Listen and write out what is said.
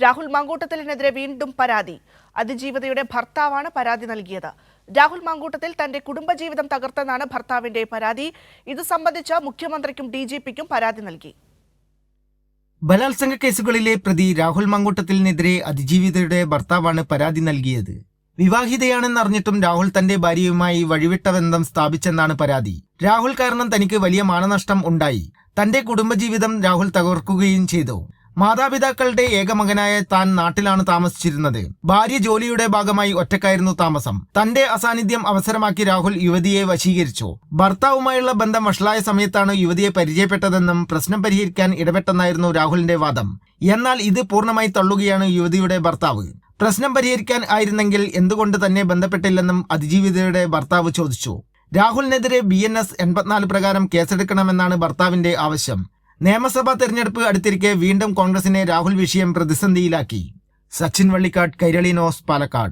രാഹുൽ മാങ്കൂട്ടത്തിലിനെതിരെ വീണ്ടും പരാതി. അതിജീവിതയുടെ ഭർത്താവാണ് പരാതി നൽകിയത്. രാഹുൽ മാങ്കൂട്ടത്തിൽ തന്റെ കുടുംബജീവിതം തകർത്തെന്നാണ് ഭർത്താവിന്റെ പരാതി. ഇത് സംബന്ധിച്ച് മുഖ്യമന്ത്രിക്കും DGPക്കും പരാതി നൽകി. ബലാത്സംഗ കേസുകളിലെ പ്രതി രാഹുൽ മാങ്കൂട്ടത്തിലിനെതിരെ അതിജീവിതയുടെ ഭർത്താവാണ് പരാതി നൽകിയത്. വിവാഹിതയാണെന്നറിഞ്ഞിട്ടും രാഹുൽ തന്റെ ഭാര്യയുമായി വഴിവിട്ട ബന്ധം സ്ഥാപിച്ചെന്നാണ് പരാതി. രാഹുൽ കാരണം തനിക്ക് വലിയ മാനനഷ്ടം ഉണ്ടായി. തന്റെ കുടുംബജീവിതം രാഹുൽ തകർക്കുകയും ചെയ്തു. മാതാപിതാക്കളുടെ ഏകമകനായ താൻ നാട്ടിലാണ് താമസിച്ചിരുന്നത്. ഭാര്യ ജോലിയുടെ ഭാഗമായി ഒറ്റക്കായിരുന്നു താമസം. തന്റെ അസാന്നിധ്യം അവസരമാക്കി രാഹുൽ യുവതിയെ വശീകരിച്ചു. ഭർത്താവുമായുള്ള ബന്ധം വഷളായ സമയത്താണ് യുവതിയെ പരിചയപ്പെട്ടതെന്നും പ്രശ്നം പരിഹരിക്കാൻ ഇടപെട്ടെന്നായിരുന്നു രാഹുലിന്റെ വാദം. എന്നാൽ ഇത് പൂർണ്ണമായി തള്ളുകയാണ് യുവതിയുടെ ഭർത്താവ്. പ്രശ്നം പരിഹരിക്കാൻ ആയിരുന്നെങ്കിൽ എന്തുകൊണ്ട് തന്നെ ബന്ധപ്പെട്ടില്ലെന്നും അതിജീവിതയുടെ ഭർത്താവ് ചോദിച്ചു. രാഹുലിനെതിരെ BNS 84 പ്രകാരം കേസെടുക്കണമെന്നാണ് ഭർത്താവിന്റെ ആവശ്യം. നിയമസഭാ തെരഞ്ഞെടുപ്പ് അടുത്തിരിക്കെ വീണ്ടും കോൺഗ്രസിനെ രാഹുൽ വിഷയം പ്രതിസന്ധിയിലാക്കി. സച്ചിൻ വള്ളിക്കാട്, കൈരളി ന്യൂസ്, പാലക്കാട്.